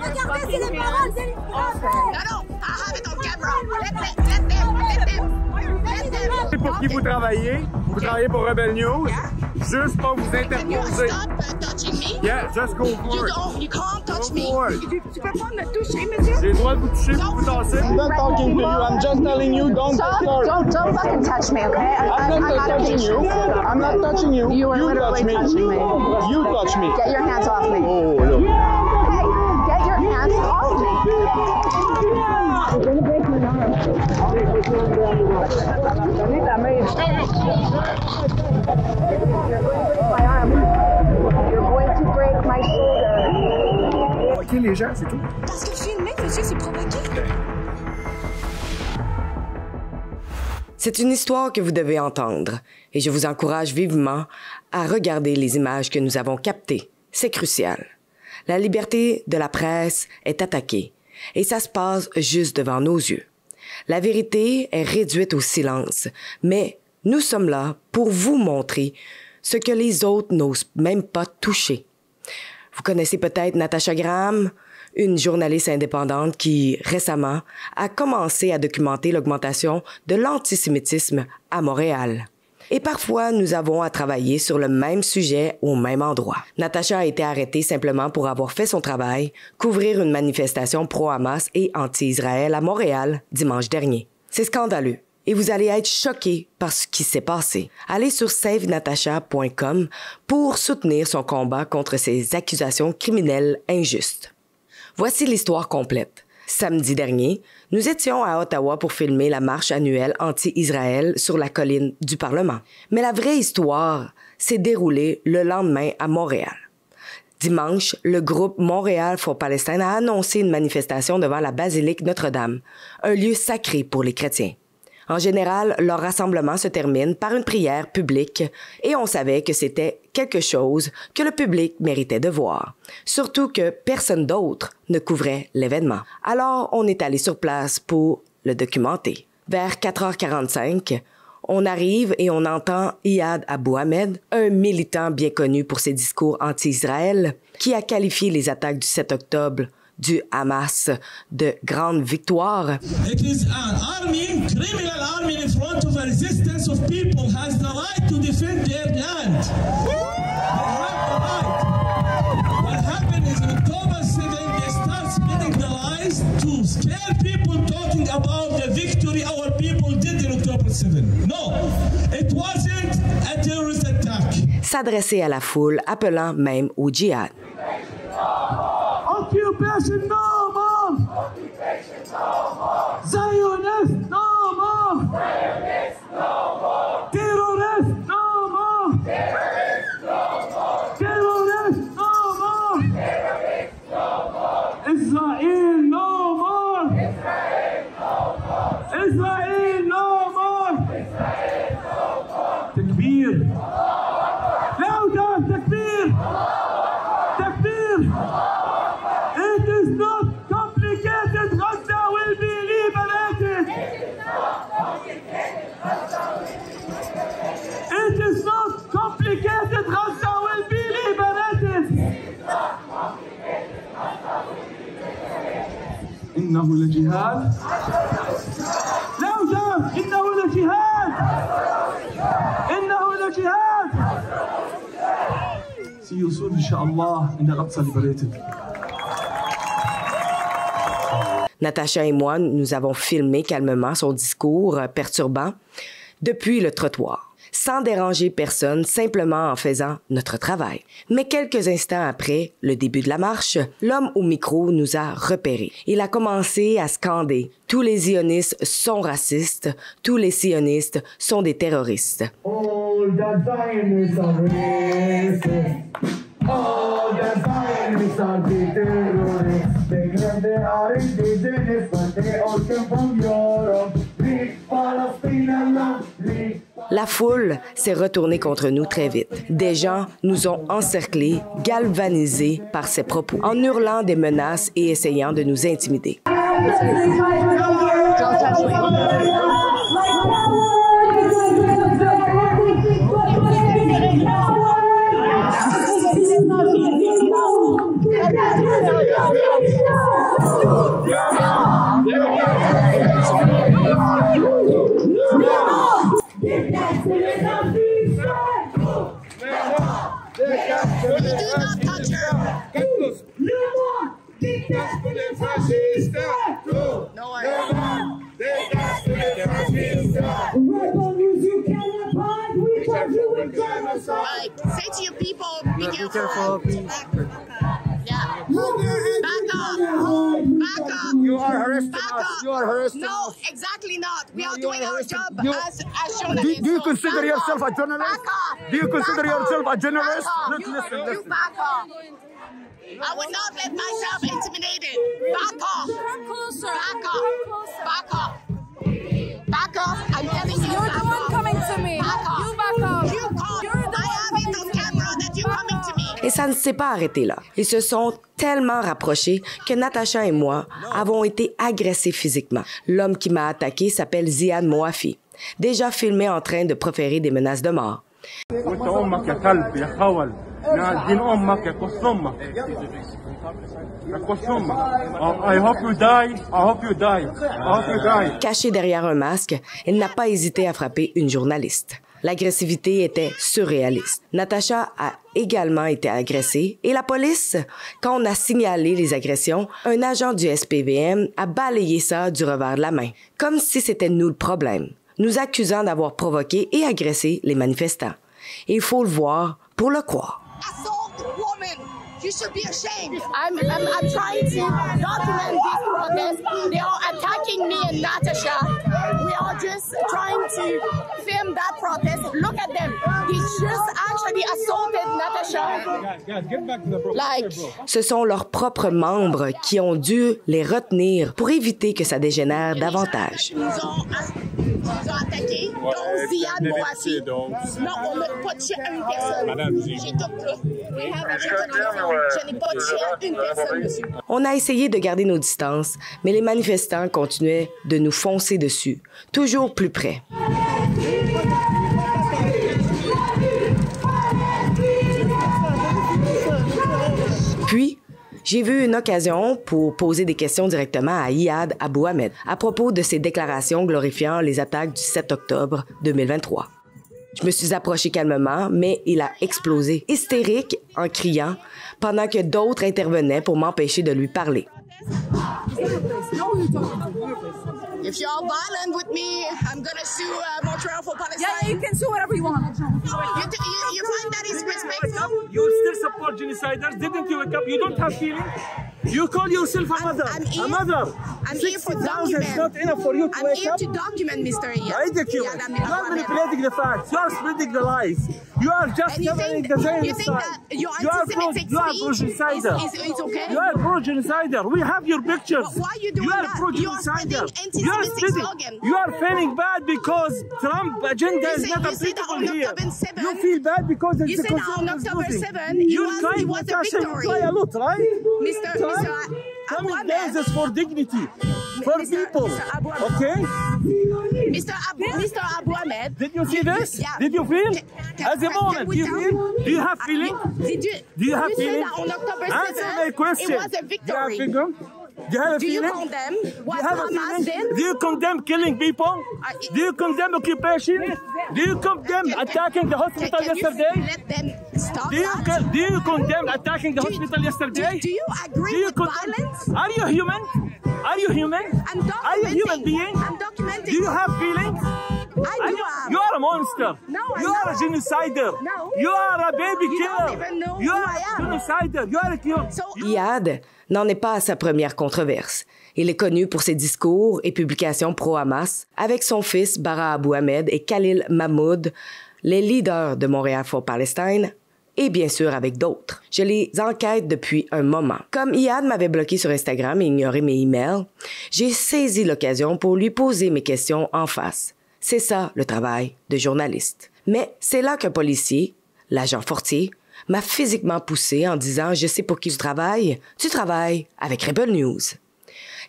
Regardez, c'est les paroles, c'est les No, I have it on camera. Let them. C'est pour qui vous travaillez? Vous travaillez pour Rebel News? Yeah. Juste pour vous interposer. Stop touching me. Yeah, just go for it. You can't touch Go me. for it. Tu peux pas me toucher, monsieur? J'ai le droit de vous toucher, vous vous tasser. I'm not talking to you. I'm just telling you, don't start. Don't fucking touch me, okay? I'm not touching you. I'm not touching you. You are literally touching me. You touch me. Get your hands off me. Oh, look. Hey, get your hands off me. You're gonna break my arm. My arm. You're going to break my shoulder. Ok, les gens, c'est tout. Parce que filmer, monsieur, c'est provoqué. C'est une histoire que vous devez entendre et je vous encourage vivement à regarder les images que nous avons captées. C'est crucial. La liberté de la presse est attaquée et ça se passe juste devant nos yeux. La vérité est réduite au silence, mais nous sommes là pour vous montrer ce que les autres n'osent même pas toucher. Vous connaissez peut-être Natasha Graham, une journaliste indépendante qui, récemment, a commencé à documenter l'augmentation de l'antisémitisme à Montréal. Et parfois, nous avons à travailler sur le même sujet au même endroit. Natasha a été arrêtée simplement pour avoir fait son travail, couvrir une manifestation pro-Hamas et anti-Israël à Montréal dimanche dernier. C'est scandaleux. Et vous allez être choqués par ce qui s'est passé. Allez sur savenatasha.com pour soutenir son combat contre ces accusations criminelles injustes. Voici l'histoire complète. Samedi dernier, nous étions à Ottawa pour filmer la marche annuelle anti-Israël sur la colline du Parlement. Mais la vraie histoire s'est déroulée le lendemain à Montréal. Dimanche, le groupe Montréal for Palestine a annoncé une manifestation devant la basilique Notre-Dame, un lieu sacré pour les chrétiens. En général, leur rassemblement se termine par une prière publique et on savait que c'était quelque chose que le public méritait de voir. Surtout que personne d'autre ne couvrait l'événement. Alors, on est allé sur place pour le documenter. Vers 4h45, on arrive et on entend Iyad Abou Ahmed, un militant bien connu pour ses discours anti-Israël, qui a qualifié les attaques du 7 octobre du Hamas de grande victoire. It is an army, criminal army in front of a resistance of people has the right to defend their land. They have the right. What happened is on October 7th, they start spreading the lies to scare people talking about the victory our people did in October 7th. No, it wasn't a terrorist attack. S'adresser à la foule, appelant même au djihad. Occupation no more! Occupation no more! Zionist no more! Zionist no more! Terrorist no more! Terrorist no more! Terrorist no more! Terrorist no more! Israel no more! Israel no more! Israel no more! Israel no more! Takbir! Louder! Takbir! Takbir! It is not complicated. Gaza will be liberated. It is not complicated. Gaza will be liberated. إنه لجهاد. louder. إنه لجهاد. إنه لجهاد. See you soon, inshallah, in Al-Aqsa liberated. Natasha et moi, nous avons filmé calmement son discours perturbant depuis le trottoir, sans déranger personne, simplement en faisant notre travail. Mais quelques instants après le début de la marche, l'homme au micro nous a repérés. Il a commencé à scander « Tous les sionistes sont racistes, tous les sionistes sont des terroristes ». All the Zionists are racist. All the Zionists are the terrorists. They claim they are indigenous, but they all came from Europe. Leave Palestine alone. Leave. La foule s'est retournée contre nous très vite. Des gens nous ont encerclés, galvanisés par ses propos, en hurlant des menaces et essayant de nous intimider. Like, say to your people, be careful. Yeah. Back up. Back up. You are harassing Back us. up. You are harassing No, us. exactly not. We are you doing are our harassing- job you- as journalists. Do you So consider back yourself up. a journalist? Back up. Do you consider Back up. yourself a journalist? Back up. Look, You listen. back up. I would not let myself intimidated. Back off. Come closer. Back Come up. closer. Back off. Back off. I'm telling you. You're back the one off. coming to me. Back off. You back up. You can't. You're the I one have it coming on to me. camera that you're coming to me. Et ça ne s'est pas arrêté là. Ils se sont tellement rapprochés que Natacha et moi avons été agressés physiquement. L'homme qui m'a attaqué s'appelle Ziad Moafi, déjà filmé en train de proférer des menaces de mort. I hope you die. I hope you die. I hope you die. Caché derrière un masque, il n'a pas hésité à frapper une journaliste. L'agressivité était surréaliste. Natacha a également été agressée et la police, quand on a signalé les agressions, un agent du SPVM a balayé ça du revers de la main, comme si c'était nous le problème, nous accusant d'avoir provoqué et agressé les manifestants. Et il faut le voir pour le croire. Assault woman. You should be ashamed. I'm trying to document these protests. They are attacking me and Natasha. We are just trying to film that protest. Look at them. He just actually assaulted Natasha. Guys, get back to the bro. Like, Ce sont leurs propres membres qui ont dû les retenir pour éviter que ça dégénère davantage. ils ont attaqué. Donc, Ziad Moafi. Non, on n'a pas tué une personne. Madame, J'ai tout là. Je n'ai pas tué une personne, monsieur. On a essayé de garder nos distances, mais les manifestants continuaient de nous foncer dessus, toujours plus près. Puis, j'ai vu une occasion pour poser des questions directement à Iyad Abou Ahmed à propos de ses déclarations glorifiant les attaques du 7 octobre 2023. Je me suis approchée calmement, mais il a explosé, hystérique, en criant, pendant que d'autres intervenaient pour m'empêcher de lui parler. If you're violent with me, I'm gonna sue Montreal for Palestine. Yeah, you can do whatever you want. You find that is respectful? You still support genociders? Didn't you wake up? You don't have feeling? You call yourself a mother. I'm here, a mother. I'm here for 60,000 is document. not enough for you to I'm wake here up? to document, Mr. Iyad. Ridiculous. Iyad You are Ahmed. manipulating the facts. You are spreading the lies. You are just And you covering think, the genocide. you think that your You are anti-Semitic pro-genocider. speech is okay? You are pro-genocider. We have your pictures. But why are you doing are that? pro-genocider. You are spreading anti-Semitic slogan. You are feeling bad because Trump agenda is not You say that applicable on here. October 7, You feel bad because you the say that on conservatives October losing. 7, You it cry, was a Natasha, you victory. cry a lot, right? Mr. Abu Coming Ahmed. down is for dignity, for Mr. people, Mr. Abu Ahmed. okay? Mr. Abu Ahmed. Did you see this? Yeah. Did you feel? As a Can moment, we do you tell? feel? Do you have feeling? Did you? Do you have you say feeling? that on October 7, Answer my question. it was a Do you have victory. feeling? Do you have a Do you feeling? condemn Do what you have a Hamas feeling? did? Do you condemn killing people? Do you condemn occupation? Do you condemn attacking the hospital Can you yesterday? let them stop Do you, that? do you condemn attacking the hospital yesterday? Do you agree with violence? Are you human? Are you human? I'm Are you a human documenting. being? I'm documenting. Do you have feelings? I do have. You are a monster. No, I'm You are not. a genocider. No. You are a baby You killer. don't even know You who are I a am. genocider. You are a killer. So, Iyad n'en est pas à sa première controverse. Il est connu pour ses discours et publications pro-Hamas avec son fils Bara Abou Ahmed et Khalil Mahmoud, les leaders de Montréal for Palestine, et bien sûr avec d'autres. Je les enquête depuis un moment. Comme Iyad m'avait bloqué sur Instagram et ignoré mes emails, j'ai saisi l'occasion pour lui poser mes questions en face. C'est ça le travail de journaliste. Mais c'est là qu'un policier, l'agent Fortier, m'a physiquement poussé en disant « Je sais pour qui tu travailles avec Rebel News ».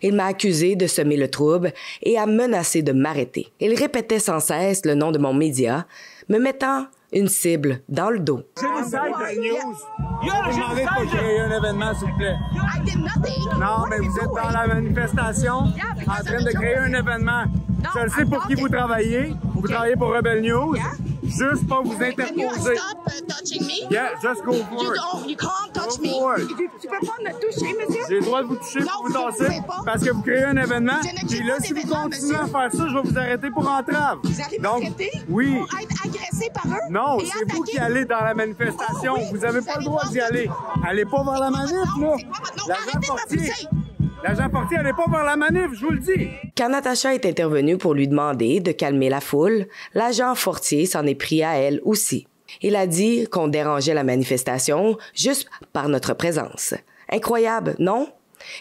Il m'a accusé de semer le trouble et a menacé de m'arrêter. Il répétait sans cesse le nom de mon média, me mettant une cible dans le dos. Genocider. News. You are a Demandez pour genocider. créer un événement, s'il vous plaît. I did nothing. Non, What mais are you vous êtes doing? dans la manifestation, Yeah, because en train of de the créer un journalism. événement. No, Je le sais I'm pour qui vous talking. travaillez. Vous travaillez pour Rebel News. Yeah. Juste pas vous Can you interposer. stop touching me? Yeah, just go for it. You can't touch Go me. for it. Tu peux pas me toucher, monsieur? J'ai le droit de vous toucher Non, pour vous vous ne tasser pouvez pas. parce que vous créez un événement. Je ne crée Puis là, pas si vous d'événement, continuez à monsieur. faire ça, je vais vous arrêter pour entrave. Vous allez Donc, m'arrêter oui. pour être agressé par eux? Non, et c'est vous attaqué? qui allez dans la manifestation. Oh, oui, vous n'avez vous pas le allez droit voir d'y ça. aller. Allez pas vers la manif, là. C'est quoi votre nom? L'agent Arrêtez de Fortier. m'abuser. L'agent Fortier, allez pas vers la manif, je vous le dis. Quand Natacha est intervenue pour lui demander de calmer la foule, l'agent Fortier s'en est pris à elle aussi. Il a dit qu'on dérangeait la manifestation juste par notre présence. Incroyable, non?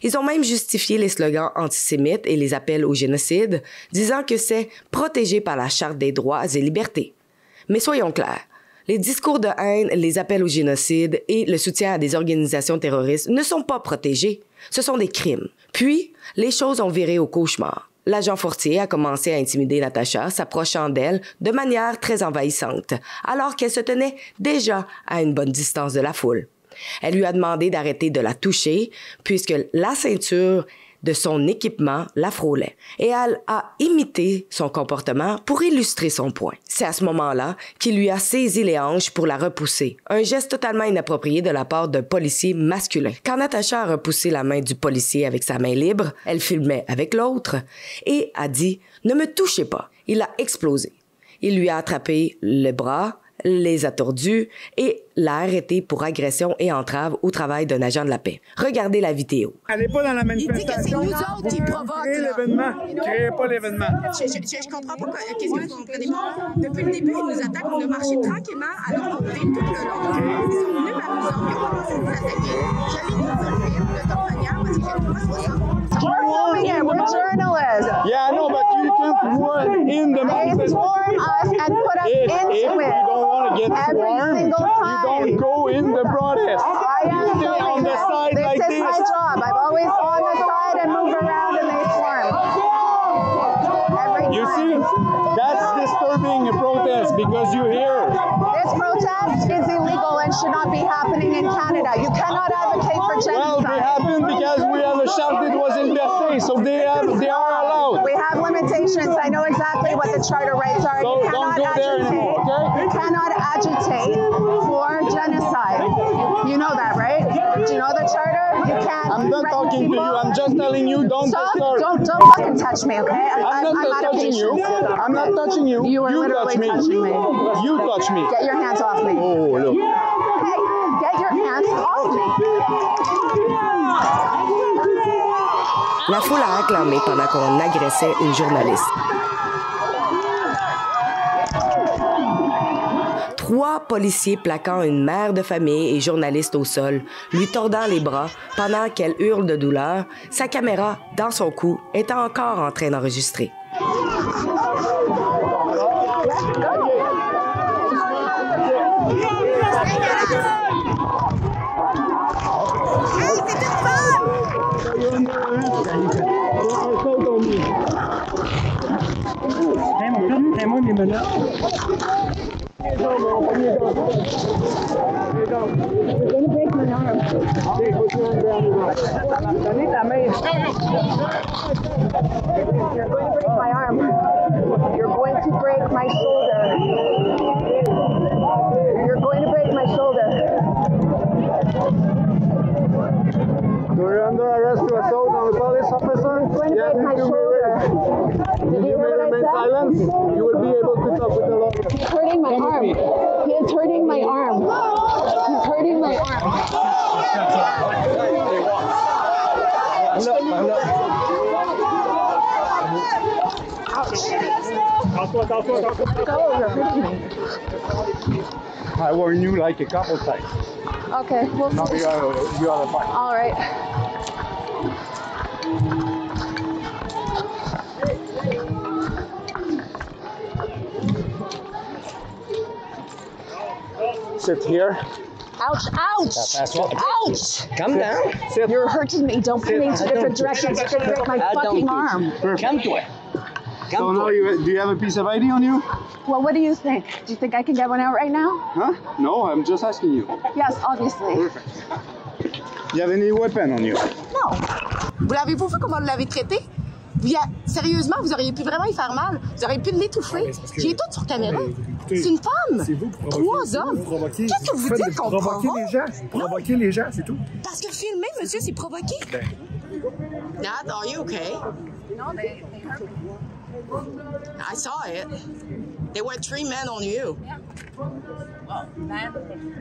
Ils ont même justifié les slogans antisémites et les appels au génocide, disant que c'est protégé par la Charte des droits et libertés. Mais soyons clairs, les discours de haine, les appels au génocide et le soutien à des organisations terroristes ne sont pas protégés. Ce sont des crimes. Puis, les choses ont viré au cauchemar. L'agent Fortier a commencé à intimider Natacha, s'approchant d'elle de manière très envahissante, alors qu'elle se tenait déjà à une bonne distance de la foule. Elle lui a demandé d'arrêter de la toucher, puisque la ceinture de son équipement la frôlait, et elle a imité son comportement pour illustrer son point. C'est à ce moment-là qu'il lui a saisi les hanches pour la repousser, un geste totalement inapproprié de la part d'un policier masculin. Quand Natacha a repoussé la main du policier avec sa main libre, elle filmait avec l'autre et a dit « Ne me touchez pas ». Il a explosé. Il lui a attrapé le bras, les a tordus et l'a arrêté pour agression et entrave au travail d'un agent de la paix. Regardez la vidéo. Allez pas dans la manifestation. Il dit que c'est nous autres qui provoquent. Créez l'événement. Créez pas l'événement. Je comprends pas qu'est-ce que vous comprenez pas. Depuis le début, ils nous attaquent. On a marché tranquillement alors qu'on est tout le long. Ils sont venus vers nous autres. Ils ont commencé à nous attaquer. Je l'ai mis sur le film de toute manière parce que j'ai le droit de faire ça. We're filming it. We're journalists. Yeah, I know, but you can't run in the They manifestation. swarm us and put us If into you it. don't want to get Every swarmed, single you time. don't go in the protest. I am You stay on filming the this. side This like is this. my job. I'm always on the side and move around and they swarm. Every You see, time. that's disturbing a protest because you're here. This protest is illegal and should not be happening in Canada. You cannot advocate for Well, they genocide. happened because we have a charte des droits et libertés, so they are allowed. We have limitations. I know exactly what the charter rights are. So You don't cannot go there agitate. anymore, okay? You cannot agitate for genocide. You know that, right? Do you know the charter? You can't. I'm not threaten talking to you. people. I'm just telling you don't Stop. disturb. Don't fucking touch me, okay? I'm not out of touching you. patience. I'm not touching you. You are literally touch me. touching me. You touch me. Get your hands off me. Oh, look. Hey, get your hands off me. La foule a acclamé pendant qu'on agressait une journaliste. 3 policiers plaquant une mère de famille et journaliste au sol, lui tordant les bras pendant qu'elle hurle de douleur, sa caméra, dans son cou, étant encore en train d'enregistrer. You're going to break my arm. You're going to break my shoulder. You're going to break my shoulder. You're under arrest to assault on a police officer. You're going to break my shoulder. Did you hear what I said? Silence. You will be able to talk with the lawyer. He's hurting my arm. He is hurting my arm. He's hurting my arm. I warned you like a couple times. Okay, well, Now you are fine. all right. Sit here. Ouch, ouch! That's what. Ouch! Calm down. Sit. You're hurting me. Don't put me into different directions. You're gonna break my fucking arm. Come to it. So now do you have a piece of ID on you? Well, what do you think? Do you think I can get one out right now? Huh? No, I'm just asking you. Yes, obviously. Perfect. You have any weapon on you? No. Vous l'avez-vous vu comment vous l'avez traité? Sérieusement, vous auriez pu vraiment y faire mal. Vous auriez pu l'étouffer. J'ai tout sur caméra. Écoutez, c'est une femme. C'est vous qui provoquez. 3 hommes. Qu'est-ce que vous dites qu'on provoque? Provoquer les gens, c'est tout. Parce que filmer, monsieur, c'est provoquer. Nat, are you okay? No, they hurt me. I saw it. There were 3 men on you. Yeah. Well, man,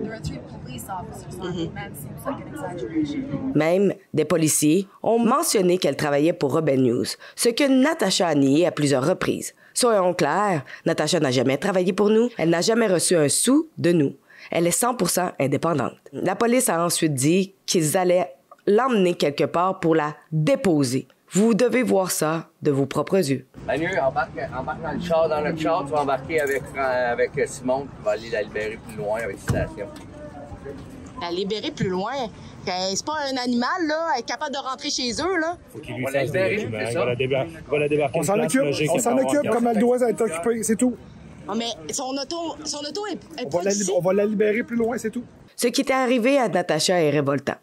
there were 3 police officers on me. Man seems like an exaggeration. Même des policiers ont mentionné qu'elle travaillait pour Robin News, ce que Natasha a nié à plusieurs reprises. Soyons clairs, Natasha n'a jamais travaillé pour nous, elle n'a jamais reçu un sou de nous. Elle est 100% indépendante. La police a ensuite dit qu'ils allaient l'emmener quelque part pour la déposer. Vous devez voir ça de vos propres yeux. Manu, embarque dans notre char, tu vas embarquer avec Simon, qui va aller la libérer plus loin avec citation. La libérer plus loin? C'est pas un animal, là, elle est capable de rentrer chez eux, là. Faut qu'il lui fasse des documents. Il va la débarquer. On s'en occupe comme elle doit être occupée, c'est tout. Oh, mais son auto est pas ici. On va la libérer plus loin, c'est tout. Ce qui est arrivé à Natasha est révoltant.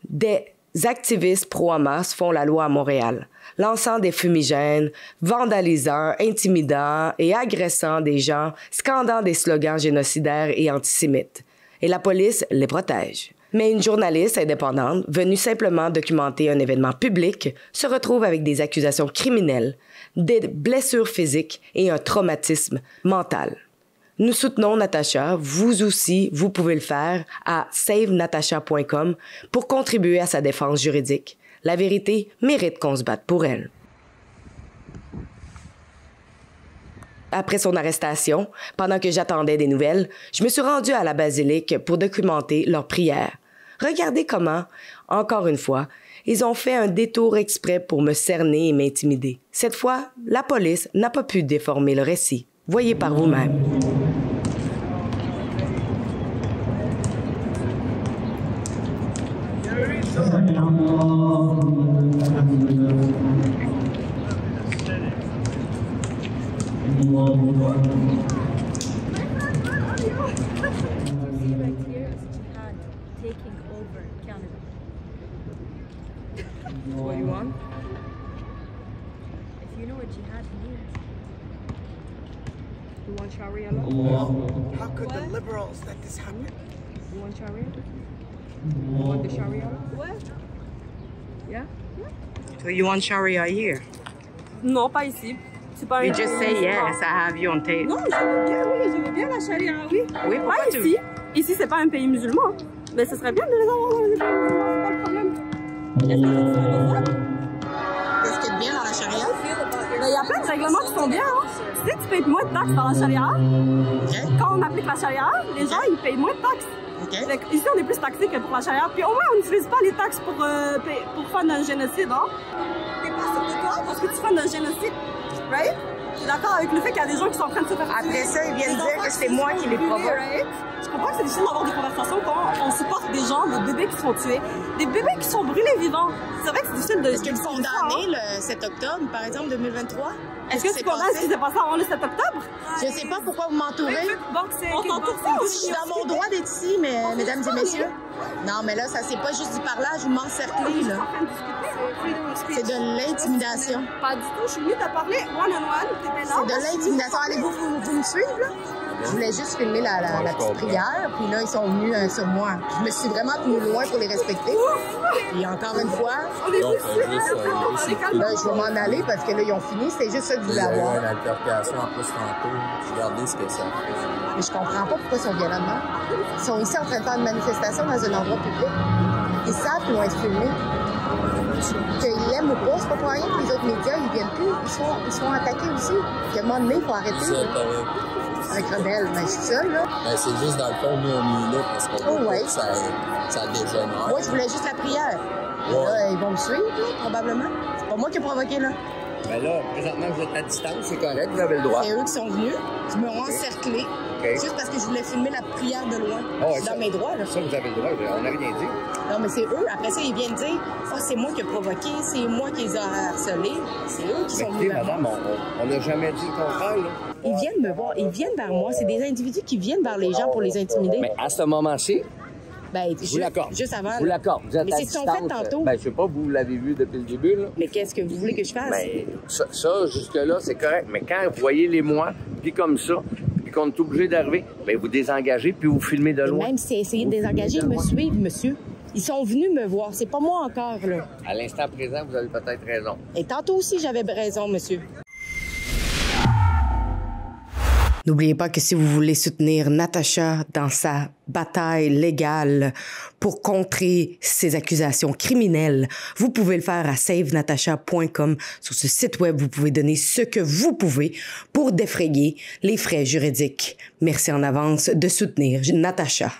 Des activistes pro-Hamas font la loi à Montréal, lançant des fumigènes, vandalisant, intimidant et agressant des gens, scandant des slogans génocidaires et antisémites. Et la police les protège. Mais une journaliste indépendante, venue simplement documenter un événement public, se retrouve avec des accusations criminelles, des blessures physiques et un traumatisme mental. Nous soutenons Natasha, vous aussi, vous pouvez le faire à savenatasha.com pour contribuer à sa défense juridique. La vérité mérite qu'on se batte pour elle. Après son arrestation, pendant que j'attendais des nouvelles, je me suis rendue à la basilique pour documenter leurs prières. Regardez comment, encore une fois, ils ont fait un détour exprès pour me cerner et m'intimider. Cette fois, la police n'a pas pu déformer le récit. Voyez par vous-même. What do you want? If you know what jihad means. You want Sharia law? How could the liberals let this happen? You want Sharia? You want the Sharia law? What? Yeah? So you want Sharia here? Non, pas ici. C'est pas You just say yes, I have you on tape. Non, je veux bien la Sharia, oui. Oui, pourquoi pas ici. Ici, c'est pas un pays musulman. Mais ce serait bien de les avoir dans les pays musulmans, c'est pas le problème. Qu'est-ce qui est bien dans la charia? Il y a plein de règlements qui sont bien. Hein? Tu sais, tu payes moins de taxes dans la charia. Okay. Quand on applique la charia, les gens, ils payent moins de taxes. Okay. Ici, on est plus taxé que pour la charia. Puis au moins, on n'utilise pas les taxes pour faire un génocide. Hein? T'es pas sûr de toi parce que tu fais un génocide, right? Je suis d'accord avec le fait qu'il y a des gens qui sont en train de se faire tuer. Après ça, ils viennent dire que c'est moi qui les provoque. Right? Je comprends que c'est difficile d'avoir des conversations quand on supporte des gens, des bébés qui sont tués, des bébés qui sont brûlés vivants. C'est vrai que c'est difficile de... Est-ce que vous condamnez le 7 octobre, par exemple, 2023? Est-ce que tu condamnes ce qui s'est passé avant le 7 octobre? Je sais pas pourquoi vous m'entourez. On t'entoure pas. Je suis dans mon droit d'être ici, mesdames et messieurs. Non, mais là, ça c'est pas juste du parlage, vous m'encerclez, là. C'est de l'intimidation. Pas du tout, je suis venue te parler one-on-one, t'étais là. C'est de l'intimidation. Allez-vous me suivre, là? Je voulais juste filmer la petite prière, puis là, ils sont venus sur moi. Je me suis vraiment tenue loin pour les respecter. Et encore une fois, là, je vais m'en aller parce que là, ils ont fini. C'était juste ça que je voulais avoir. Il y a eu une altercation en plus tantôt. Regardez ce que ça fait. Mais je comprends pas pourquoi ils sont violents de même. Ils sont ici en train de faire une manifestation dans un endroit public. Ils savent qu'ils vont être filmés. Qu'ils l'aiment ou pas, c'est pas pour rien que les autres médias, ils viennent plus. Ils sont attaqués aussi. Puis à un moment donné, il faut arrêter. Avec Rebelle, ben je suis seule, là. Ben c'est juste dans le fond, nous on est là parce qu'on veut pas que ça dégénère. Moi, je voulais juste la prière. Ouais. Là, ils vont me suivre, là, probablement. C'est pas moi qui ai provoqué, là. Ben là, présentement, vous êtes à distance, c'est correct, vous avez le droit. C'est eux qui sont venus. Ils m'ont encerclé. Okay. Juste parce que je voulais filmer la prière de loin. Oh, c'est dans mes droits, là. Ça, vous avez le droit, on n'a rien dit. Non, mais c'est eux. Après ça, ils viennent dire « Oh, c'est moi qui ai provoqué, c'est moi qui les ai harcelés. » C'est eux qui sont venus vers moi. Madame, on n'a jamais dit le contraire, là. Ils viennent me voir, ils viennent vers moi. C'est des individus qui viennent vers les gens pour les intimider. Mais à ce moment-ci, Ben, Je vous l'accorde. Juste avant. Je vous l'accorde. Vous êtes mais à c'est ce qu'on fait distance. tantôt. Ben, je sais pas, vous l'avez vu depuis le début, là. Mais qu'est-ce que vous voulez que je fasse? Ben, ça jusque-là, c'est correct. Mais quand vous voyez les mois, puis comme ça, puis qu'on est obligé d'arriver, ben, vous désengagez, puis vous filmez de loin. Même si c'est essayer de désengager, ils me suivent, monsieur. Ils sont venus me voir. C'est pas moi encore, là. À l'instant présent, vous avez peut-être raison. Et tantôt aussi, j'avais raison, monsieur. N'oubliez pas que si vous voulez soutenir Natasha dans sa bataille légale pour contrer ces accusations criminelles, vous pouvez le faire à savenatasha.com. Sur ce site web, vous pouvez donner ce que vous pouvez pour défrayer les frais juridiques. Merci en avance de soutenir Natasha.